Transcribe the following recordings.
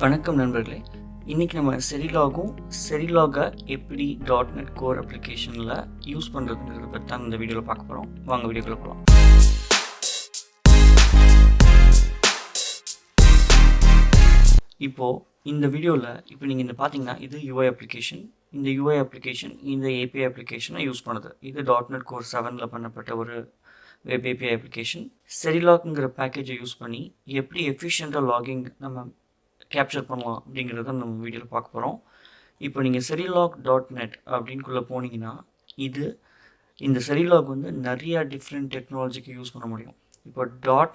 வணக்கம் நண்பர்களே. இன்றைக்கி நம்ம செரிலாகும் செரிலாகை எப்படி .NET கோர் அப்ளிகேஷனில் யூஸ் பண்ணுறதுங்கிறத பற்றி தான் இந்த வீடியோவில் பார்க்க போகிறோம். வாங்க வீடியோக்குள்ளே போகலாம். இப்போது இந்த வீடியோவில் இப்போ நீங்கள் இந்த பார்த்தீங்கன்னா இது UI அப்ளிகேஷன். இந்த UI அப்ளிகேஷன் இந்த API அப்ளிகேஷனை யூஸ் பண்ணுது. இது .NET கோர் 7ல் பண்ணப்பட்ட ஒரு வெப் API அப்ளிகேஷன். செரிலாக்ங்கிற பேக்கேஜை யூஸ் பண்ணி எப்படி எஃபிஷியண்ட்டாக லாகிங் நம்ம கேப்சர் பண்ணலாம் அப்படிங்கிறத நம்ம வீடியோவில் பார்க்க போகிறோம். இப்போ நீங்கள் serilog.net அப்படின்குள்ளே போனீங்கன்னா இந்த செரிலாக் வந்து நிறையா டிஃப்ரெண்ட் டெக்னாலஜிக்கு யூஸ் பண்ண முடியும். இப்போ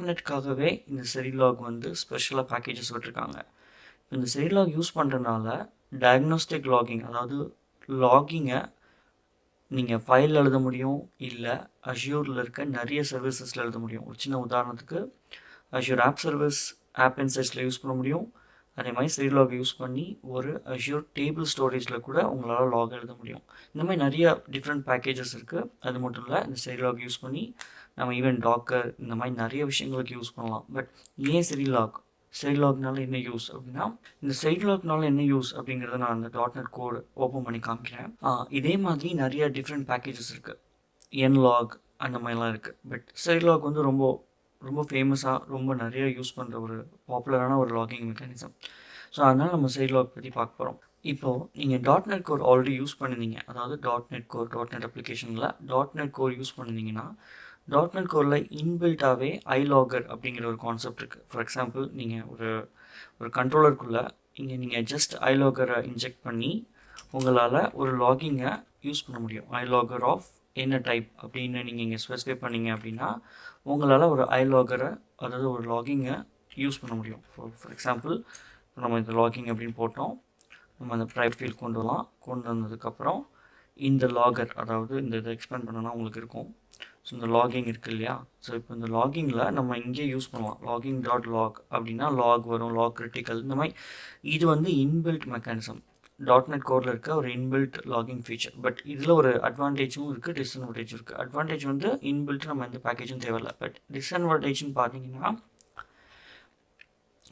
.NETக்காகவே இந்த செரிலாக் வந்து ஸ்பெஷலாக பேக்கேஜஸ் விட்டுருக்காங்க. இந்த செரிலாக் யூஸ் பண்ணுறதுனால டயக்னோஸ்டிக் லாகிங், அதாவது லாகிங்கை நீங்கள் ஃபைல் எழுத முடியும், இல்லை அஷ்யூரில் இருக்க நிறைய சர்வீசஸில் எழுத முடியும். ஒரு சின்ன உதாரணத்துக்கு Azure App Insightsல யூஸ் பண்ண முடியும். அதே மாதிரி செரிலாக் யூஸ் பண்ணி ஒரு Azure டேபிள் ஸ்டோரேஜில் கூட உங்களால் லாக் எழுத முடியும். இந்த மாதிரி நிறைய டிஃப்ரெண்ட் பேக்கேஜஸ் இருக்குது. அது மட்டும் இல்லை, இந்த செரிலாக் யூஸ் பண்ணி நம்ம ஈவன் டாக்கர் இந்த மாதிரி நிறைய விஷயங்களுக்கு யூஸ் பண்ணலாம். பட் ஏன் செரிலாக்னால என்ன யூஸ் அப்படின்னா, இந்த செரிலாக்னால என்ன யூஸ் அப்படிங்கிறத நான் அந்த .NET கோட் ஓப்பன் பண்ணி காமிக்கிறேன். இதே மாதிரி நிறைய டிஃப்ரெண்ட் பேக்கேஜஸ் இருக்குது. nlog அந்த மாதிரிலாம் இருக்குது. பட் செரிலாக் வந்து ரொம்ப ஃபேமஸாக ரொம்ப நிறைய யூஸ் பண்ணுற ஒரு பாப்புலரான ஒரு லாகிங் மெக்கானிசம். ஸோ அதனால் நம்ம செரிலாக் பற்றி பார்க்க போகிறோம். இப்போது நீங்கள் .NET கோர் ஆல்ரெடி யூஸ் பண்ணிருந்தீங்க, அதாவது .NET கோர் .NET அப்ளிகேஷனில் .NET கோர் யூஸ் பண்ணிருந்தீங்கன்னா .NET கோரில் இன்பில்ட்டாகவே iLogger அப்படிங்கிற ஒரு கான்செப்ட் இருக்குது. ஃபார் எக்ஸாம்பிள், நீங்கள் ஒரு கண்ட்ரோலருக்குள்ளே நீங்கள் ஜஸ்ட் iLogger இன்ஜெக்ட் பண்ணி உங்களால் ஒரு லாகிங்கை யூஸ் பண்ண முடியும். iLogger ஆஃப் என்ன டைப் அப்படின்னு நீங்கள் இங்கே ஸ்பெசிஃபை பண்ணிங்க அப்படின்னா உங்களால் ஒரு iLogger, அதாவது ஒரு லாகிங்கை யூஸ் பண்ண முடியும். ஃபார் எக்ஸாம்பிள், நம்ம இந்த லாகிங் அப்படின்னு போட்டோம், நம்ம அந்த ப்ரைவேட் ஃபீல்ட் கொண்டு வந்ததுக்கப்புறம் இந்த லாகர், அதாவது இந்த இதை எக்ஸ்பேண்ட் பண்ணோன்னா உங்களுக்கு இருக்கும். ஸோ இந்த லாகிங் இருக்குது இல்லையா? ஸோ இப்போ இந்த லாகிங்கில் நம்ம இங்கே யூஸ் பண்ணலாம். login.log அப்படின்னா லாக் வரும், லாக் கிரிட்டிக்கல், இந்த மாதிரி. இது வந்து இன்பில்ட் மெக்கானிசம், .NET கோரில் இருக்க ஒரு இன்பில்ட் லாகிங் ஃபீச்சர். பட் இதில் ஒரு அட்வான்டேஜும் இருக்குது, டிஸ்அட்வான்டேஜும் இருக்குது. அட்வான்டேஜ் வந்து இன்பில்ட் நம்ம எந்த பேக்கேஜும் தேவையில்லை. பட் டிஸ்அட்வான்டேஜ்னு பார்த்தீங்கன்னா,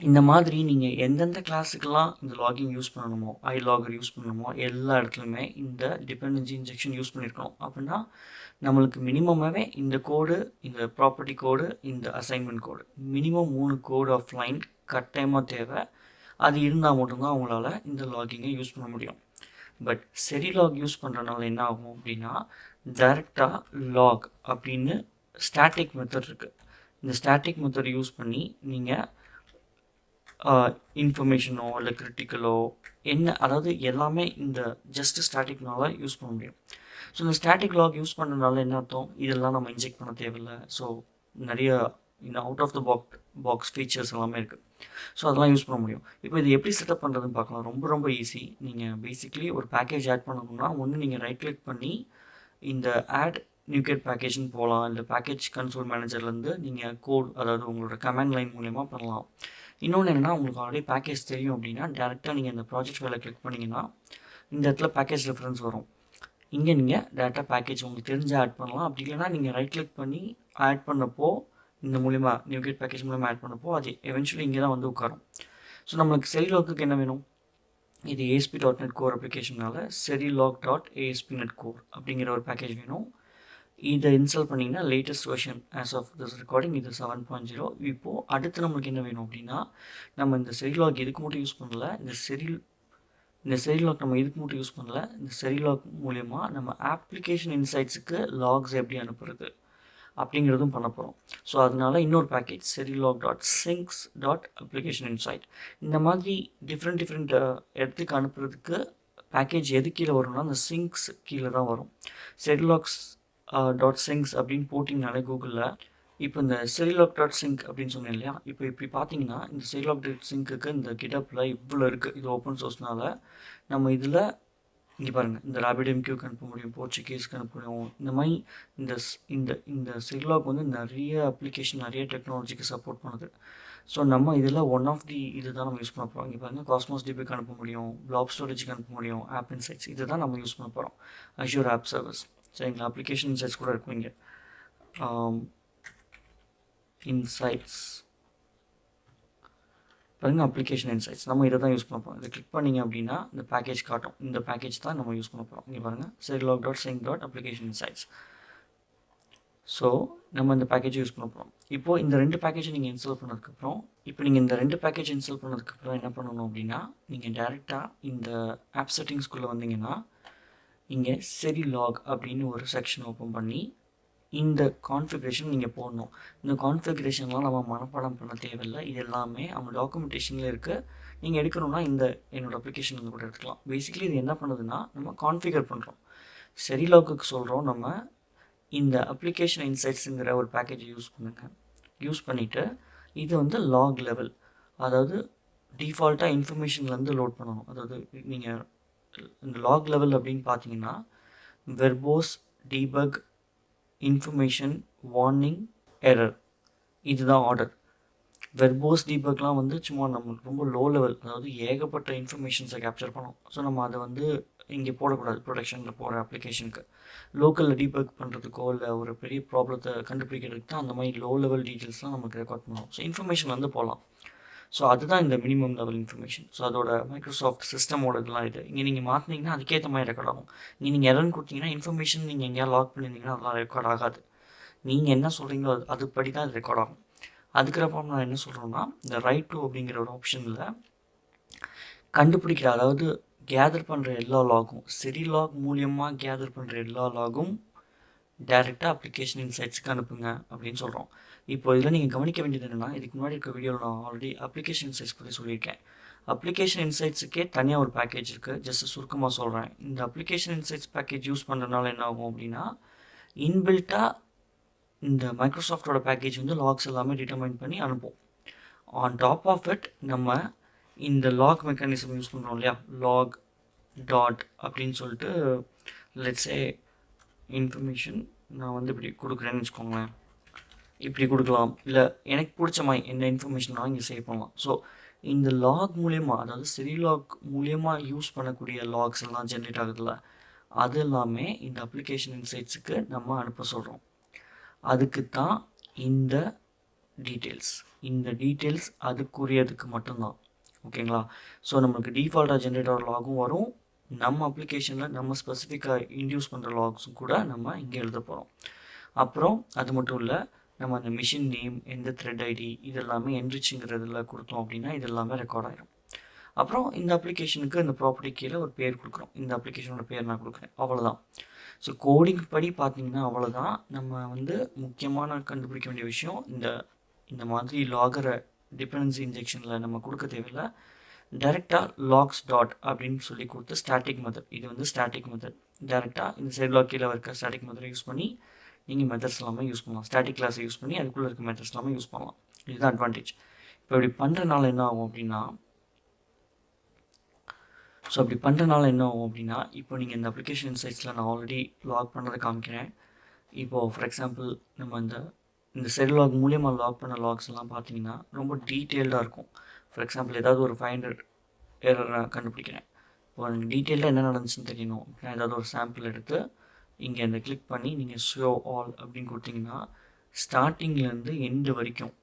இந்த மாதிரி நீங்கள் எந்தெந்த கிளாஸுக்கெல்லாம் இந்த லாகிங் யூஸ் பண்ணணுமோ, iLogger யூஸ் பண்ணணுமோ, எல்லா இடத்துலையுமே இந்த டிபெண்டன்சி இன்ஜெக்ஷன் யூஸ் பண்ணியிருக்கணும். அப்படின்னா நம்மளுக்கு மினிமமாகவே இந்த கோடு, இந்த ப்ராப்பர்ட்டி கோடு, இந்த assignment code, minimum 3 code of line கட்டாயமாக தேவை. அது இருந்தால் மட்டும்தான் அவங்களால இந்த லாகிங்கை யூஸ் பண்ண முடியும். பட் செரிலாக் யூஸ் பண்ணுறதுனால என்ன ஆகும் அப்படின்னா, டைரெக்டாக லாக் அப்படின்னு ஸ்டாட்டிக் மெத்தட் இருக்குது. இந்த ஸ்டாட்டிக் மெத்தட் யூஸ் பண்ணி நீங்கள் இன்ஃபர்மேஷனோ இல்லை கிரிட்டிக்கலோ அதாவது எல்லாமே இந்த ஜஸ்ட் ஸ்டாட்டிக்னால யூஸ் பண்ண முடியும். ஸோ இந்த ஸ்டாட்டிக் லாக் யூஸ் பண்ணுறதுனால என்ன அர்த்தம், இதெல்லாம் நம்ம இன்ஜெக்ட் பண்ண தேவையில்லை. ஸோ நிறைய out of the box features எல்லாமே இருக்குது. ஸோ அதெல்லாம் யூஸ் பண்ண முடியும். இப்போ இது எப்படி செட்டப் பண்ணுறதுன்னு பார்க்கலாம். ரொம்ப ஈஸி. நீங்கள் பேசிக்லி ஒரு பேக்கேஜ் ஆட் பண்ணணும்னா ஒன்று நீங்கள் ரைட் கிளிக் பண்ணி இந்த ஆட் நியூகேட் பேக்கேஜ்னு போகலாம். இல்லை பேக்கேஜ் கன்சோல் மேனேஜர்லேருந்து நீங்கள் கோட், அதாவது உங்களோட கமாண்ட் லைன் மூலயமா பண்ணலாம். இன்னொன்று என்னென்னா, உங்களுக்கு ஆல்ரெடி பேக்கேஜ் தெரியும் அப்படின்னா டேரெக்டாக நீங்கள் இந்த ப்ராஜெக்ட் ஃபைலை கிளிக் பண்ணிங்கன்னா இந்த இடத்துல பேக்கேஜ் ரெஃபரன்ஸ் வரும். இங்கே நீங்கள் டேரெக்டாக பேக்கேஜ் உங்களுக்கு தெரிஞ்சு ஆட் பண்ணலாம். அப்படி இல்லைனா நீங்கள் ரைட் கிளிக் பண்ணி ஆட் பண்ணப்போ இந்த மூலிமா நியூகேட் பேக்கேஜ் மூலமாக ஆட் பண்ணப்போ அது எவென்ச்சுவலி இங்கே தான் வந்து உட்காரும். ஸோ நம்மளுக்கு செரிலாக்கு என்ன வேணும், இது ASP.NET கோர் அப்ளிகேஷனால் serilog.ASP.NET கோர் அப்படிங்கிற ஒரு பேக்கேஜ் வேணும். இதை இன்ஸ்டால் பண்ணிங்கன்னா latest version as of this recording இது 7.0. இப்போது அடுத்து நம்மளுக்கு என்ன வேணும் அப்படின்னா, நம்ம இந்த செரிலாக் இதுக்கு மட்டும் யூஸ் பண்ணல, இந்த செரிலாக் நம்ம இதுக்கு மட்டும் யூஸ் பண்ணல, இந்த செரிலாக் மூலயமா நம்ம அப்ளிகேஷன் இன்சைட்ஸுக்கு லாக்ஸ் எப்படி அனுப்புறது அப்படிங்கிறதும் பண்ண போகிறோம். ஸோ அதனால் இன்னொரு பேக்கேஜ் serilog.syncs.application insight. இந்த மாதிரி டிஃப்ரெண்ட் இடத்துக்கு அனுப்புறதுக்கு பேக்கேஜ் எது கீழே வரும்னா அந்த சிங்க்ஸ் கீழே தான் வரும். serilog.syncs அப்படின்னு போட்டிங்கனாலே கூகுளில் இப்போ இந்த serilog.sync அப்படின்னு சொன்னேன் இல்லையா, இப்போ இப்படி பார்த்தீங்கன்னா இந்த serilog.syncக்கு இந்த கிட்டப்பில் இவ்வளோ இருக்குது. இது ஓப்பன் சோர்ஸ்னால நம்ம இதில் இங்கே பாருங்கள், இந்த RabbitMQக்கு அனுப்ப முடியும், போர்ச்சுகீஸ்க்கு அனுப்ப முடியும். இந்த மாதிரி இந்த செரிலாக் வந்து நிறைய அப்ளிகேஷன், நிறைய டெக்னாலஜிக்கு சப்போர்ட் பண்ணுது. ஸோ நம்ம இதில் ஒன் ஆஃப் தி இது தான் நம்ம யூஸ் பண்ண போகிறோம். இங்கே பாருங்கள், காஸ்மோஸ் டிபிக்கு அனுப்ப முடியும், பிளாப் ஸ்டோரேஜுக்கு அனுப்ப முடியும், ஆப் இன்சைட்ஸ், இது தான் நம்ம யூஸ் பண்ண போகிறோம். Azure ஆப் சர்வீஸ், சரிங்களா? அப்ளிகேஷன் இன்சைட்ஸ் கூட இருக்கும் இங்கே. இன்சைட்ஸ் பாருங்க அப்ளிகேஷன் இன்சைட்ஸ் நம்ம இதை தான் யூஸ் பண்ண போகிறோம். இதை கிளிக் பண்ணிங்க அப்படின்னா இந்த பேக்கேஜ் காட்டும். இந்த பேக்கேஜ் தான் நம்ம யூஸ் பண்ண போகிறோம். இங்கே பாருங்கள் serilog.sync.application insights. ஸோ நம்ம இந்த பேக்கேஜ் யூஸ் பண்ண போகிறோம். இப்போது இந்த 2 பேக்கேஜை நீங்கள் இன்ஸ்டால் பண்ணதுக்கப்புறம் நீங்கள் இந்த 2 பேக்கேஜ் இன்ஸ்டால் பண்ணதுக்கப்புறம் என்ன பண்ணணும் அப்படின்னா நீங்கள் டேரெக்டாக இந்த ஆப் செட்டிங்ஸ்குள்ளே வந்தீங்கன்னா இங்கே செரி லாக் அப்படின்னு ஒரு செக்ஷன் ஓப்பன் பண்ணி இந்த கான்ஃபிகரேஷன் நீங்கள் போடணும். இந்த கான்ஃபிகரேஷன்லாம் நம்ம மனப்பாடம் பண்ண தேவையில்லை. இது எல்லாமே அவங்க டாக்குமெண்டேஷனில் இருக்குது. நீங்கள் எடுக்கணும்னா என்னோடய அப்ளிகேஷன் கூட எடுத்துக்கலாம். பேசிக்கலி இது என்ன பண்ணுதுன்னா நம்ம கான்ஃபிகர் பண்ணுறோம். செரி லாக்குக்கு சொல்கிறோம் நம்ம இந்த அப்ளிகேஷன் இன்சைட்ஸுங்கிற ஒரு பேக்கேஜை யூஸ் பண்ணிவிட்டு இது வந்து லாக் லெவல், அதாவது டிஃபால்ட்டாக இன்ஃபர்மேஷன்லேருந்து லோட் பண்ணணும். அதாவது நீங்கள் இந்த லாக் லெவல் அப்படின்னு பார்த்தீங்கன்னா verbose debug information warning error இதுதான் ஆர்டர். வெர்போஸ் டீபக்லாம் வந்து சும்மா நம்மளுக்கு ரொம்ப லோ லெவல், அதாவது ஏகப்பட்ட இன்ஃபர்மேஷன்ஸை கேப்சர் பண்ணோம். ஸோ நம்ம அதை வந்து இங்கே போடக்கூடாது. ப்ரொடக்ஷனில் போகிற அப்ளிகேஷனுக்கு லோக்கலில் டீபக் பண்ணுறதுக்கோ இல்லை ஒரு பெரிய ப்ராப்ளத்தை கண்டுபிடிக்கிறதுக்கு தான் அந்த மாதிரி லோ லெவல் டீட்டெயில்ஸ்லாம் நமக்கு ரெக்கார்ட் பண்ணுவோம். ஸோ இன்ஃபர்மேஷன் வந்து போகலாம். ஸோ அதுதான் இந்த மினிமம் லெவல் இன்ஃபர்மேஷன். ஸோ அதோட மைக்ரோசாஃப்ட் சிஸ்டமோட இதெல்லாம் இது இங்கே நீங்கள் மாற்றினீங்கன்னா அதுக்கேற்ற மாதிரி ரெக்கார்ட் ஆகும். நீங்கள் எரர்னு கொடுத்தீங்கன்னா இன்ஃபர்மேஷன் நீங்கள் எங்கேயா லாக் பண்ணியிருந்தீங்கன்னா அதெல்லாம் ரெக்கார்ட் ஆகாது. நீங்கள் என்ன சொல்கிறீங்களோ அதுபடி தான் அது ரெக்கார்ட் ஆகும். அதுக்கப்புறம் நான் என்ன சொல்கிறேன்னா இந்த ரைட் டு அப்படிங்கிற ஒரு ஆப்ஷனில் கண்டுபிடிக்கிற, அதாவது கேதர் பண்ணுற எல்லா லாகும் செரி லாக் மூலியமாக கேதர் பண்ணுற எல்லா லாகும் டேரெக்டாக அப்ளிகேஷன் இன்சைட்ஸுக்கு அனுப்புங்க அப்படின்னு சொல்கிறோம். இப்போ இதில் நீங்கள் கவனிக்க வேண்டியது என்னென்னா, இதுக்கு முன்னாடி இருக்க வீடியோவில் நான் ஆல்ரெடி அப்ளிகேஷன் இன்சைட்ஸ் பற்றி சொல்லியிருக்கேன். அப்ளிகேஷன் இன்சைட்ஸுக்கே தனியாக ஒரு பேக்கேஜ் இருக்குது. ஜஸ்ட் சுருக்கமாக சொல்கிறேன். இந்த அப்ளிகேஷன் இன்சைட்ஸ் பேக்கேஜ் யூஸ் பண்ணுறதுனால என்ன ஆகும் அப்படின்னா இன்பில்ட்டாக இந்த மைக்ரோசாஃப்டோட பேக்கேஜ் வந்து லாக்ஸ் எல்லாமே டிட்டர்மைன் பண்ணி அனுப்பும். ஆன் டாப் ஆஃப் இட் நம்ம இந்த லாக் மெக்கானிசம் யூஸ் பண்ணுறோம் இல்லையா, லாக் டாட் அப்படின்னு சொல்லிட்டு லெட்ஸே இன்ஃபர்மேஷன் நான் வந்து இப்படி கொடுக்குறேன்னு வச்சுக்கோங்களேன். இப்படி கொடுக்கலாம், இல்லை எனக்கு பிடிச்ச மாதிரி என்ன இன்ஃபர்மேஷனாக இங்கே சேவ் பண்ணலாம். ஸோ இந்த லாக் மூலியமாக, அதாவது செரி லாக் மூலியமாக யூஸ் பண்ணக்கூடிய லாக்ஸ் எல்லாம் ஜென்ரேட் ஆகுதுல்ல, அது எல்லாமே இந்த அப்ளிகேஷன் இன்சைட்ஸுக்கு நம்ம அனுப்ப சொல்கிறோம். அதுக்கு தான் இந்த டீட்டெயில்ஸ் அதுக்குரியதுக்கு மட்டும்தான். ஓகேங்களா? ஸோ நம்மளுக்கு டிஃபால்ட்டாக ஜென்ரேட் ஆகிற லாகும் வரும். நம்ம அப்ளிகேஷனில் நம்ம ஸ்பெசிஃபிக்காக இன்டியூஸ் பண்ணுற லாக்ஸும் கூட நம்ம இங்கே எழுத போகிறோம். அப்புறம் அது மட்டும் இல்லை, நம்ம அந்த மிஷின் நேம், எந்த த்ரெட் ஐடி, இதெல்லாமே என்ரிச்சுங்கிறதுல கொடுத்தோம் அப்படின்னா இது எல்லாமே ரெக்கார்ட் ஆகிடும். அப்புறம் இந்த அப்ளிகேஷனுக்கு இந்த ப்ராப்பர்ட்டி கீழே ஒரு பேர் கொடுக்குறோம். இந்த அப்ளிகேஷனோட பேர் நான் கொடுக்குறேன், அவ்வளோதான். ஸோ கோடிங் படி பார்த்தீங்கன்னா அவ்வளோதான். நம்ம வந்து முக்கியமான கண்டுபிடிக்க வேண்டிய விஷயம் இந்த மாதிரி லாகரை டிபெண்டன்சி இன்ஜெக்ஷனில் நம்ம கொடுக்க தேவையில்லை. டேரெக்டாக லாக்ஸ் டாட் அப்படின்னு சொல்லி கொடுத்து ஸ்டாட்டிக் மெத்தட், இது வந்து ஸ்டாட்டிக் மெத்தட். டேரெக்டாக இந்த செரி லாக் கீழே இருக்க ஸ்டாட்டிக் மெத்தடை யூஸ் பண்ணி நீங்கள் மெத்தட்ஸ் எல்லாமே யூஸ் பண்ணலாம். ஸ்டாட்டிக் கிளாஸை யூஸ் பண்ணி அதுக்குள்ளே இருக்க மெத்தட்ஸ் எல்லாமே யூஸ் பண்ணலாம். இதுதான் அட்வான்டேஜ். இப்போ இப்படி பண்ணுறதுனால என்ன ஆகும் அப்படின்னா இப்போ நீங்கள் இந்த அப்ளிகேஷன் இன்சைட்ஸில் நான் ஆல்ரெடி லாக் பண்ணுறதை காமிக்கிறேன். இப்போது ஃபார் எக்ஸாம்பிள் நம்ம இந்த செரி லாக் மூலியமாக லாக் பண்ண லாக்ஸ் எல்லாம் பார்த்தீங்கன்னா ரொம்ப டீட்டெயில்டாக இருக்கும். ஃபார் எக்ஸாம்பிள் ஏதாவது ஒரு 500 எரர் நான் கண்டுபிடிக்கிறேன். இப்போ எனக்கு டீட்டெயில்டாக என்ன நடந்துச்சுன்னு தெரியணும். நான் ஏதாவது ஒரு சாம்பிள் எடுத்து இங்கே இந்த கிளிக் பண்ணி நீங்கள் ஷோ ஆல் அப்படின்னு கொடுத்தீங்கன்னா ஸ்டார்டிங்லேருந்து எண்டு வரைக்கும்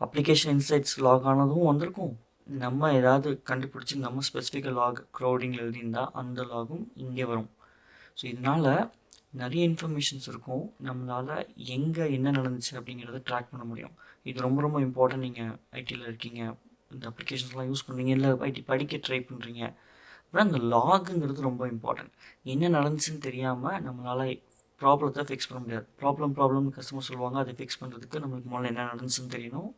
அப்ளிகேஷன் இன்சைட்ஸ் லாக் ஆனதும் வந்திருக்கும். நம்ம ஏதாவது கண்டுபிடிச்சி நம்ம ஸ்பெசிஃபிக்காக லாக் க்ரௌடிங்கில் எழுதியிருந்தால் அந்த லாகும் இங்கே வரும். ஸோ இதனால் நிறைய இன்ஃபர்மேஷன்ஸ் இருக்கும். நம்மளால் எங்கே என்ன நடந்துச்சு அப்படிங்கிறத ட்ராக் பண்ண முடியும். இது ரொம்ப ரொம்ப இம்பார்ட்டன்ட். நீங்கள் ஐடியில் இருக்கீங்க, இந்த அப்ளிகேஷன்ஸ்லாம் யூஸ் பண்ணுறீங்க, இல்லை ஐடி படிக்க ட்ரை பண்ணுறீங்க அப்படின்னா அந்த லாகுங்கிறது ரொம்ப இம்பார்ட்டன்ட். என்ன நடந்துச்சுன்னு தெரியாமல் நம்மளால் ப்ராப்ளத்தை ஃபிக்ஸ் பண்ண முடியாது. ப்ராப்ளம்னு கஸ்டமர் சொல்லுவாங்க. அதை ஃபிக்ஸ் பண்ணுறதுக்கு நம்மளுக்கு முதல்ல என்ன நடந்துச்சுன்னு தெரியணும்.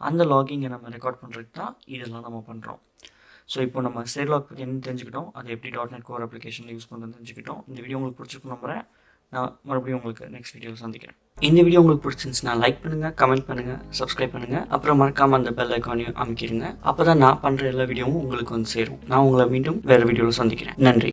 அந்த லாகிங்கை நம்ம ரெக்கார்ட் பண்ணுறதுக்கு தான் இதெல்லாம் நம்ம பண்ணுறோம். ஸோ இப்போ நம்ம செரி லாக் பற்றி என்ன தெரிஞ்சுக்கிட்டோம், அது எப்படி .NET கோர் அப்ளிகேஷனில் யூஸ் பண்ணுறது தெரிஞ்சுக்கிட்டோம். இந்த வீடியோ உங்களுக்கு பிடிச்சிருக்கும் நம்புறேன். நான் மறுபடியும் உங்களுக்கு நெக்ஸ்ட் வீடியோவில் சந்திக்கிறேன். இந்த வீடியோ உங்களுக்கு பிடிச்சிருந்துச்சுன்னா லைக் பண்ணுங்கள், கமெண்ட் பண்ணுங்கள், சப்ஸ்கிரைப் பண்ணுங்கள். அப்புறம் மறக்காமல் அந்த பெல் ஐக்கானையும் அமைக்கிடுங்க. அப்போ தான் நான் பண்ணுற எல்லா வீடியோவும் உங்களுக்கு வந்து சேரும். நான் உங்களை மீண்டும் வேறு வீடியோவில் சந்திக்கிறேன். நன்றி.